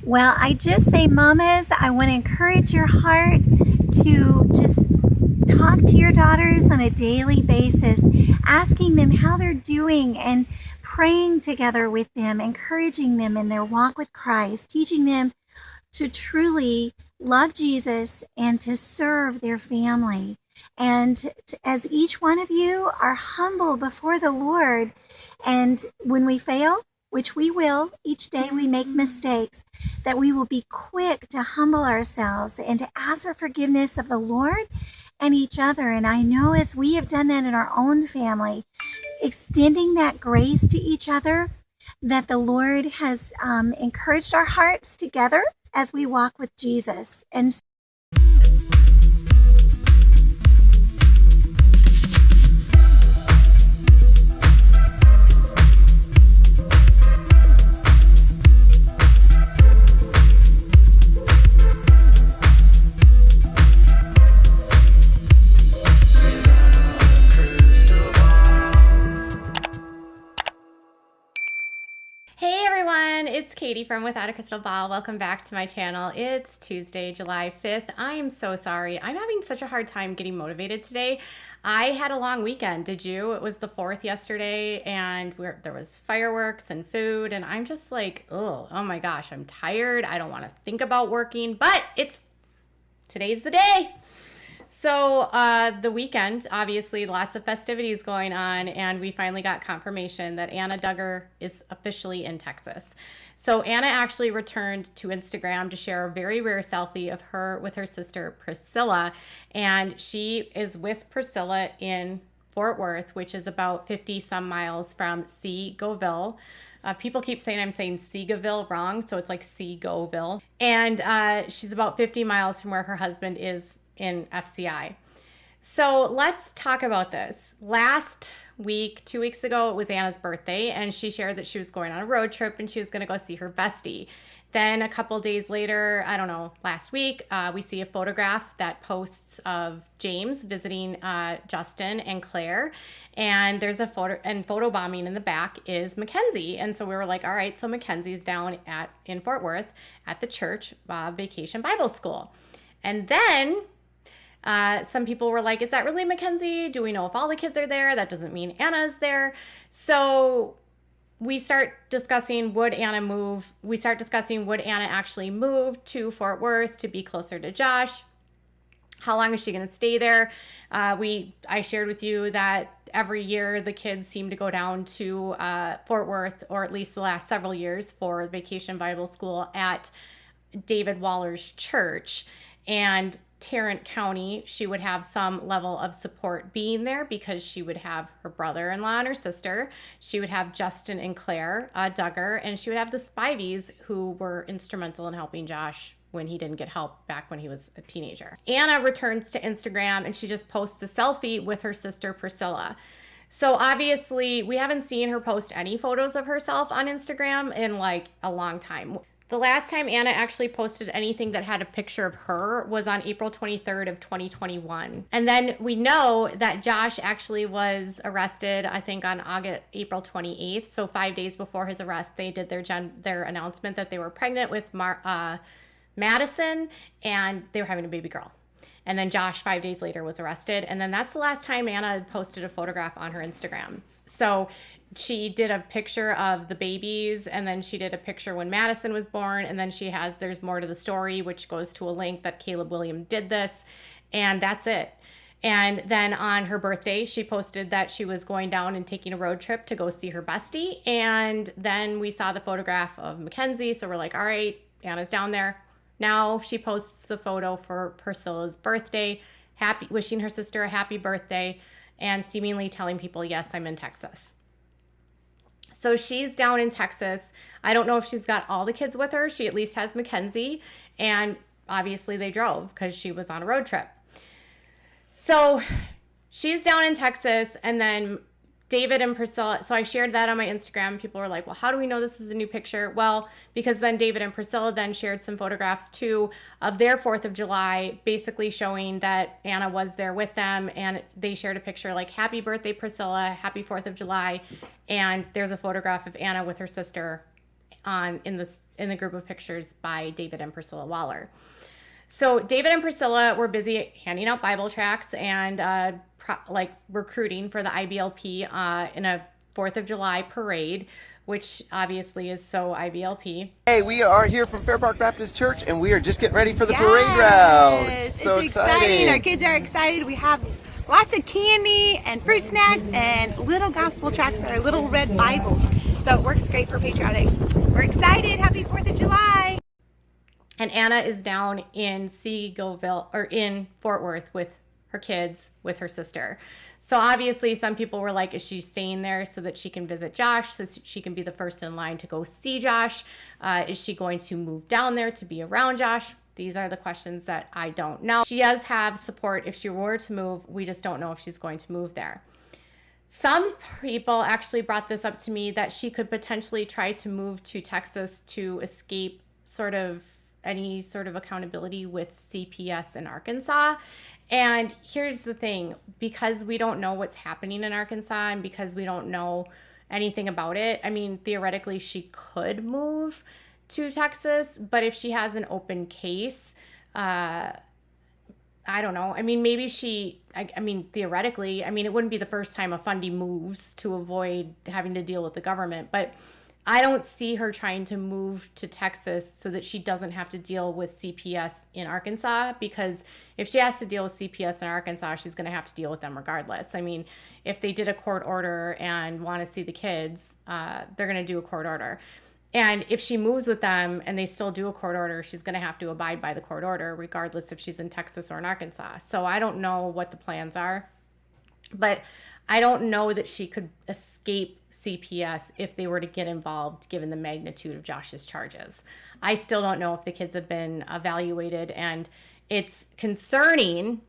Well, I just say, mamas, I want to encourage your heart to just talk to your daughters on a daily basis, asking them how they're doing and praying together with them, encouraging them in their walk with Christ, teaching them to truly love Jesus and to serve their family. And as each one of you are humble before the Lord, and when we fail, which we will, each day we make mistakes, that we will be quick to humble ourselves and to ask for forgiveness of the Lord and each other. And I know as we have done that in our own family, extending that grace to each other, that the Lord has encouraged our hearts together as we walk with Jesus. And Hey everyone, it's Katie from Without a Crystal Ball. Welcome back to my channel. It's Tuesday, July 5th. I am so sorry. I'm having such a hard time getting motivated today. I had a long weekend. Did you? It was the 4th yesterday and there was fireworks and food and I'm just like, oh my gosh, I'm tired. I don't want to think about working, but today's the day. So the weekend, obviously lots of festivities going on, and we finally got confirmation that Anna Duggar is officially in Texas. So Anna actually returned to Instagram to share a very rare selfie of her with her sister Priscilla, and she is with Priscilla in Fort Worth, which is about 50 some miles from Seagoville. People keep saying I'm saying Seagoville wrong, so it's like Seagoville. And she's about 50 miles from where her husband is in FCI. So let's talk about this. Last week, 2 weeks ago, it was Anna's birthday, and she shared that she was going on a road trip and she was going to go see her bestie. Then a couple days later, I don't know, last week, we see a photograph that posts of James visiting Justin and Claire, and there's a photo bombing in the back is Mackenzie. And so we were like, all right, so Mackenzie's down in Fort Worth at the church Vacation Bible School. And then some people were like, is that really Mackenzie? Do we know if all the kids are there? That doesn't mean Anna's there. So we start discussing, would Anna move? We start discussing, would Anna actually move to Fort Worth to be closer to Josh? How long is she going to stay there? I shared with you that every year the kids seem to go down to Fort Worth, or at least the last several years, for Vacation Bible School at David Waller's church. And Tarrant County, she would have some level of support being there because she would have her brother-in-law and her sister. She would have Justin and Claire Duggar, and she would have the Spivies, who were instrumental in helping Josh when he didn't get help back when he was a teenager. Anna returns to Instagram and she just posts a selfie with her sister Priscilla. So obviously we haven't seen her post any photos of herself on Instagram in like a long time. The last time Anna actually posted anything that had a picture of her was on April 23rd of 2021. And then we know that Josh actually was arrested, I think on April 28th. So 5 days before his arrest, they did their announcement that they were pregnant with Madison and they were having a baby girl. And then Josh 5 days later was arrested. And then that's the last time Anna posted a photograph on her Instagram. So she did a picture of the babies, and then she did a picture when Madison was born, and then there's more to the story, which goes to a link that Caleb William did this, and that's it. And then on her birthday, she posted that she was going down and taking a road trip to go see her bestie, and then we saw the photograph of Mackenzie, so we're like, all right, Anna's down there. Now she posts the photo for Priscilla's birthday, wishing her sister a happy birthday, and seemingly telling people, yes, I'm in Texas. So she's down in Texas. I don't know if she's got all the kids with her. She at least has Mackenzie, and obviously they drove because she was on a road trip. So she's down in Texas, and then David and Priscilla, so I shared that on my Instagram. People were like, well, how do we know this is a new picture? Well, because then David and Priscilla then shared some photographs too of their 4th of July, basically showing that Anna was there with them. And they shared a picture like, happy birthday, Priscilla, happy 4th of July. And there's a photograph of Anna with her sister in the group of pictures by David and Priscilla Waller. So David and Priscilla were busy handing out Bible tracts and recruiting for the IBLP in a 4th of July parade, which obviously is so IBLP. Hey, we are here from Fair Park Baptist Church, and we are just getting ready for the parade route. So it's exciting. Our kids are excited. We have lots of candy and fruit snacks and little gospel tracts that are little red Bibles. So it works great for patriotic. We're excited. Happy 4th of July. And Anna is down in in Fort Worth with her kids, with her sister. So obviously some people were like, is she staying there so that she can visit Josh, so she can be the first in line to go see Josh? Is she going to move down there to be around Josh? These are the questions that I don't know. She does have support if she were to move. We just don't know if she's going to move there. Some people actually brought this up to me that she could potentially try to move to Texas to escape any sort of accountability with CPS in Arkansas. And here's the thing, because we don't know what's happening in Arkansas and because we don't know anything about it, I mean, theoretically she could move to Texas, but if she has an open case, I don't know. I mean, maybe theoretically, it wouldn't be the first time a fundy moves to avoid having to deal with the government, but I don't see her trying to move to Texas so that she doesn't have to deal with CPS in Arkansas, because if she has to deal with CPS in Arkansas, she's going to have to deal with them regardless. I mean, if they did a court order and want to see the kids, they're going to do a court order. And if she moves with them and they still do a court order, she's going to have to abide by the court order, regardless if she's in Texas or in Arkansas. So I don't know what the plans are, but I don't know that she could escape CPS if they were to get involved, given the magnitude of Josh's charges. I still don't know if the kids have been evaluated, and it's concerning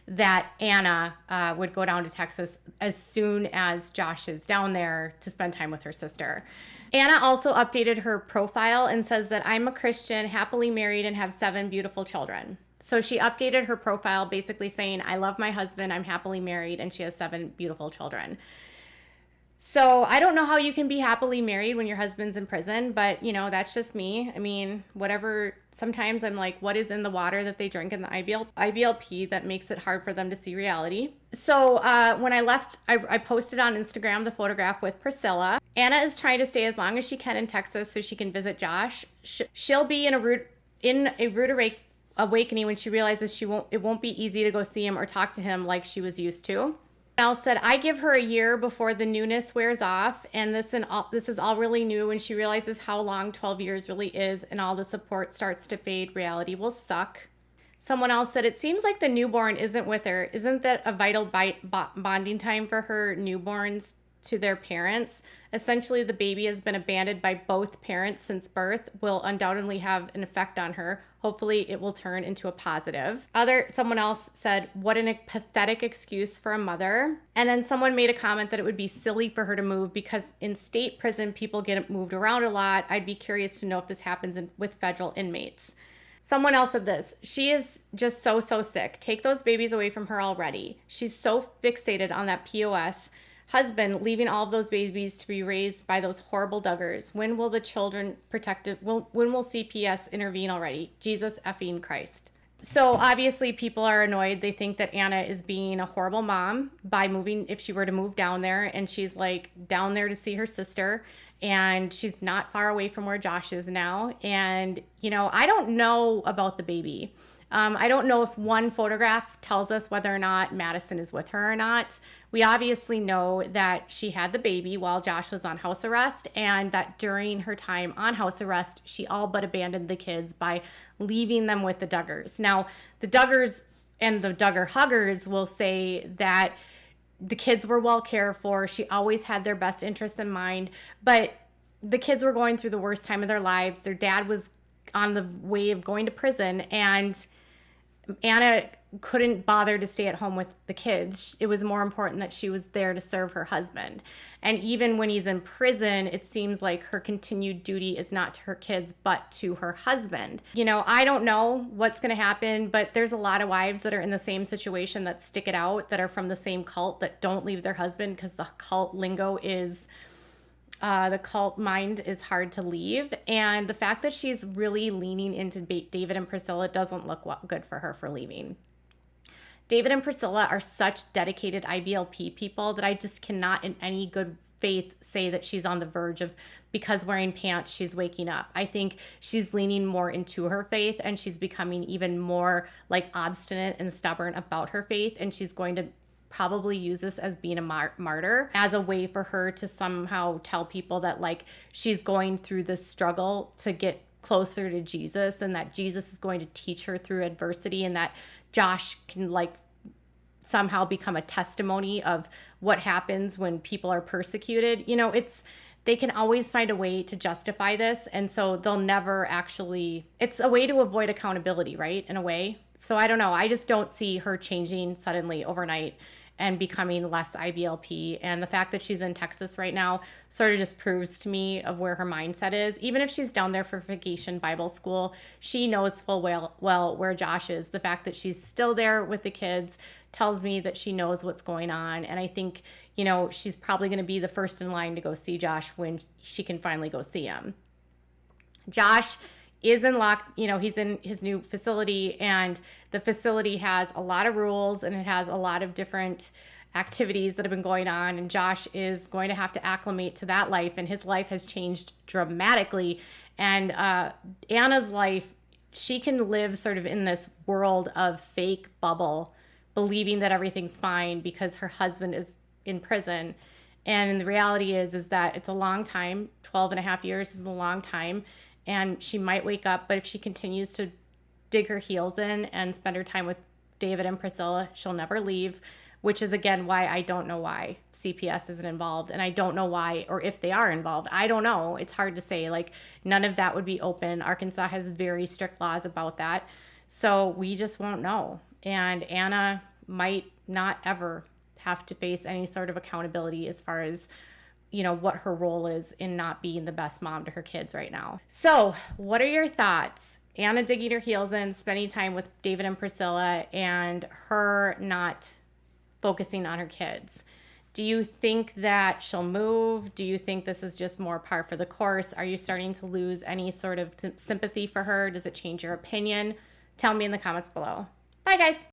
that Anna would go down to Texas as soon as Josh is down there to spend time with her sister. Anna also updated her profile and says that I'm a Christian, happily married, and have 7 beautiful children. So she updated her profile basically saying, I love my husband, I'm happily married, and she has 7 beautiful children. So I don't know how you can be happily married when your husband's in prison, but that's just me. I mean, whatever. Sometimes I'm like, what is in the water that they drink in the IBLP that makes it hard for them to see reality? So when I left, I posted on Instagram the photograph with Priscilla. Anna is trying to stay as long as she can in Texas so she can visit Josh. She'll be in a rude awakening when she realizes it won't be easy to go see him or talk to him like she was used to. Al said, I give her a year before the newness wears off, and this is all really new. When she realizes how long 12 years really is and all the support starts to fade, reality will suck. Someone else said, it seems like the newborn isn't with her. Isn't that a vital bonding time for her newborns to their parents? Essentially, the baby has been abandoned by both parents since birth, will undoubtedly have an effect on her. Hopefully it will turn into a positive. Someone else said, what a pathetic excuse for a mother. And then someone made a comment that it would be silly for her to move because in state prison, people get moved around a lot. I'd be curious to know if this happens with federal inmates. Someone else said this, she is just so sick. Take those babies away from her already. She's so fixated on that POS husband, leaving all of those babies to be raised by those horrible Duggars. When will the children protected? When will CPS intervene already? Jesus effing Christ. So obviously people are annoyed. They think that Anna is being a horrible mom by moving, if she were to move down there, and she's like down there to see her sister, and she's not far away from where Josh is now. And, I don't know about the baby. I don't know if one photograph tells us whether or not Madison is with her or not. We obviously know that she had the baby while Josh was on house arrest, and that during her time on house arrest, she all but abandoned the kids by leaving them with the Duggars. Now, the Duggars and the Duggar huggers will say that the kids were well cared for. She always had their best interests in mind, but the kids were going through the worst time of their lives. Their dad was on the way of going to prison, and Anna couldn't bother to stay at home with the kids. It was more important that she was there to serve her husband. And even when he's in prison, it seems like her continued duty is not to her kids, but to her husband. I don't know what's going to happen, but there's a lot of wives that are in the same situation that stick it out, that are from the same cult, that don't leave their husband because the cult lingo is The cult mind is hard to leave. And the fact that she's really leaning into David and Priscilla doesn't look good for her for leaving. David and Priscilla are such dedicated IBLP people that I just cannot in any good faith say that she's on the verge of, because wearing pants, she's waking up. I think she's leaning more into her faith, and she's becoming even more like obstinate and stubborn about her faith. And she's going to probably use this as being a martyr, as a way for her to somehow tell people that like she's going through this struggle to get closer to Jesus, and that Jesus is going to teach her through adversity, and that Josh can like somehow become a testimony of what happens when people are persecuted. You know, they can always find a way to justify this. And so they'll never actually, it's a way to avoid accountability, right? In a way. So I don't know. I just don't see her changing suddenly overnight and becoming less IBLP. And the fact that she's in Texas right now sort of just proves to me of where her mindset is. Even if she's down there for vacation Bible school, she knows full well where Josh is. The fact that she's still there with the kids tells me that she knows what's going on. And I think, you know, she's probably going to be the first in line to go see Josh when she can finally go see him. Josh is in he's in his new facility, and the facility has a lot of rules, and it has a lot of different activities that have been going on, and Josh is going to have to acclimate to that life, and his life has changed dramatically. And Anna's life, she can live sort of in this world of fake bubble, believing that everything's fine because her husband is in prison. And the reality is that it's a long time. 12 and a half years is a long time. And she might wake up, but if she continues to dig her heels in and spend her time with David and Priscilla, she'll never leave, which is, again, why I don't know why CPS isn't involved. And I don't know why, or if they are involved. I don't know. It's hard to say. Like, none of that would be open. Arkansas has very strict laws about that. So we just won't know. And Anna might not ever have to face any sort of accountability as far as, you know, what her role is in not being the best mom to her kids right now. So what are your thoughts? Anna digging her heels in, spending time with David and Priscilla, and her not focusing on her kids. Do you think that she'll move? Do you think this is just more par for the course? Are you starting to lose any sort of sympathy for her? Does it change your opinion? Tell me in the comments below. Bye, guys.